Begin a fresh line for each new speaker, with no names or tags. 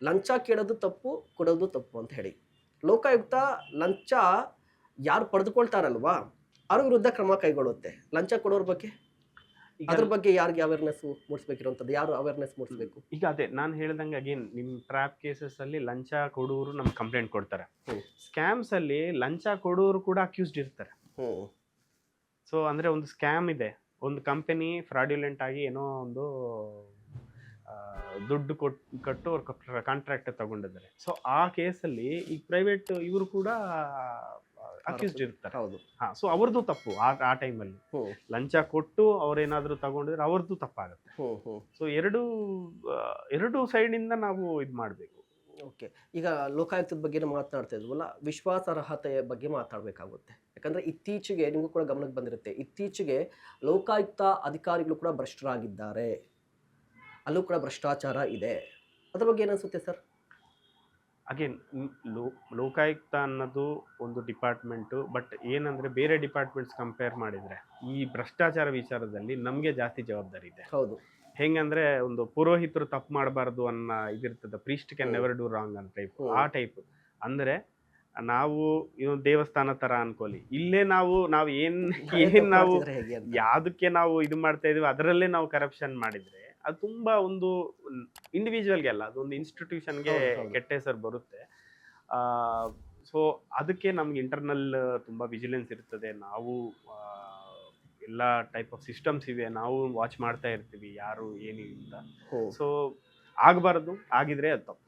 ಲಂಚ ಕೇಳೋದು ತಪ್ಪು, ಕೊಡೋದು ತಪ್ಪು ಅಂತ ಹೇಳಿ. ಲೋಕಾಯುಕ್ತ ಲಂಚ ಯಾರು ಪಡೆದುಕೊಳ್ತಾರಲ್ವಾ, ಅವ್ರ ವಿರುದ್ಧ ಕ್ರಮ ಕೈಗೊಳ್ಳುತ್ತೆ. ಲಂಚ ಕೊಡೋರ ಬಗ್ಗೆ?
ಈಗ
ಅದ್ರ ಬಗ್ಗೆ ಯಾರಿಗೆ ಅವೇರ್‌ನೆಸ್ ಮೂಡಿಸ್ಬೇಕಿರುವಂಥದ್ದು? ಯಾರು ಅವೇರ್‌ನೆಸ್ ಮೂಡಿಸ್ಬೇಕು?
ಈಗ ಅದೇ ನಾನು ಹೇಳ್ದಂಗೆ ಅಗೇನ್ ನಿಮ್ ಟ್ರ್ಯಾಪ್ ಕೇಸಸ್ ಅಲ್ಲಿ ಲಂಚ ಕೊಡೋರು ನಮ್ಗೆ ಕಂಪ್ಲೇಂಟ್ ಕೊಡ್ತಾರೆ.
ಹ್ಮ್.
ಸ್ಕ್ಯಾಮ್ಸ್ ಅಲ್ಲಿ ಲಂಚ ಕೊಡೋರು ಕೂಡ ಅಕ್ಯೂಸ್ಡ್ ಇರ್ತಾರೆ.
ಹ್ಮ್.
ಸೊ ಅಂದ್ರೆ ಒಂದು ಸ್ಕ್ಯಾಮ್ ಇದೆ, ಒಂದು ಕಂಪನಿ ಫ್ರಾಡ್ಯುಲೆಂಟ್ ಆಗಿ ಏನೋ ಒಂದು ಆ, ದುಡ್ಡು ಕಟ್ಟು ಅವ್ರ ಕಾಂಟ್ರಾಕ್ಟ್ ತಗೊಂಡಿದ್ದಾರೆ. ಸೊ ಆ ಕೇಸಲ್ಲಿ ಈ ಪ್ರೈವೇಟ್ ಇವರು ಕೂಡ ಅಕ್ಯೂಸ್ಡ್ ಇರ್ತಾರೆ.
ಹೌದು.
ಹಾ, ಸೊ ಅವ್ರದ್ದು ತಪ್ಪು ಆ ಟೈಮಲ್ಲಿ
ಹ್ಮ್.
ಲಂಚ ಕೊಟ್ಟು ಅವ್ರೇನಾದ್ರೂ ತಗೊಂಡಿದ್ರೆ ಅವ್ರದ್ದು ತಪ್ಪಾಗುತ್ತೆ.
ಹ್ಮ್. ಹ್ಮ್.
ಸೊ ಎರಡು ಸೈಡಿಂದ ನಾವು ಇದು ಮಾಡಬೇಕು.
ಓಕೆ. ಈಗ ಲೋಕಾಯುಕ್ತದ ಬಗ್ಗೆನೇ ಮಾತನಾಡ್ತಾ ಇದ್ವಲ್ಲ, ವಿಶ್ವಾಸಾರ್ಹತೆಯ ಬಗ್ಗೆ ಮಾತಾಡಬೇಕಾಗುತ್ತೆ. ಯಾಕಂದ್ರೆ ಇತ್ತೀಚೆಗೆ ನಿಮಗೂ ಕೂಡ ಗಮನಕ್ಕೆ ಬಂದಿರುತ್ತೆ. ಇತ್ತೀಚೆಗೆ ಲೋಕಾಯುಕ್ತ ಅಧಿಕಾರಿಗಳು ಕೂಡ ಭ್ರಷ್ಟರಾಗಿದ್ದಾರೆ. ಅಲ್ಲೂ ಕೂಡ ಭ್ರಷ್ಟಾಚಾರ ಇದೆ. ಅದ್ರ ಬಗ್ಗೆ ಏನನ್ಸುತ್ತೆ ಸರ್?
ಅಗೇನ್ ಲೋಕಾಯುಕ್ತ ಅನ್ನೋದು ಒಂದು ಡಿಪಾರ್ಟ್ಮೆಂಟು, ಬಟ್ ಏನಂದ್ರೆ ಬೇರೆ ಡಿಪಾರ್ಟ್ಮೆಂಟ್ಸ್ ಕಂಪೇರ್ ಮಾಡಿದ್ರೆ ಈ ಭ್ರಷ್ಟಾಚಾರ ವಿಚಾರದಲ್ಲಿ ನಮಗೆ ಜಾಸ್ತಿ ಜವಾಬ್ದಾರಿ ಇದೆ.
ಹೌದು.
ಹೆಂಗಂದ್ರೆ ಒಂದು ಪುರೋಹಿತರು ತಪ್ಪು ಮಾಡಬಾರ್ದು ಅನ್ನೋ ಇದಿರ್ತದೆ, priest can never do wrong ಅಂತ ಟೈಪ್. ಆ ಟೈಪ್ ಅಂದ್ರೆ ನಾವು ಇವ್ ದೇವಸ್ಥಾನ ತರ ಅನ್ಕೋಲಿ, ಇಲ್ಲೇ ನಾವು ಏನ್ ನಾವು
ಮಾಡ್ತಿದ್ರೆ ಹೇಗೆ ಅಂತ.
ಯಾವ್ದಕ್ಕೆ ನಾವು ಇದು ಮಾಡ್ತಾ ಇದೀವಿ ಅದರಲ್ಲೇ ನಾವು ಕರಪ್ಷನ್ ಮಾಡಿದ್ರೆ ಅದು ತುಂಬಾ ಒಂದು ಇಂಡಿವಿಜುವಲ್ಗೆ ಅಲ್ಲ, ಅದೊಂದು ಇನ್ಸ್ಟಿಟ್ಯೂಷನ್ಗೆ
ಹೌದು, ಹೌದು.
ಕೆಟ್ಟ ಹೆಸರು ಬರುತ್ತೆ. ಸೊ ಅದಕ್ಕೆ ನಮ್ಗೆ ಇಂಟರ್ನಲ್ ತುಂಬಾ ವಿಜಿಲೆನ್ಸ್ ಇರ್ತದೆ. ನಾವು ಎಲ್ಲ ಟೈಪ್ ಆಫ್ ಸಿಸ್ಟಮ್ಸ್ ಇವೆ, ನಾವು ವಾಚ್ ಮಾಡ್ತಾ ಇರ್ತೀವಿ ಯಾರು ಏನು ಅಂತ.
ಹ್ಮ್.
ಸೊ ಆಗಬಾರ್ದು, ಆಗಿದ್ರೆ ಅದು ತಪ್ಪು.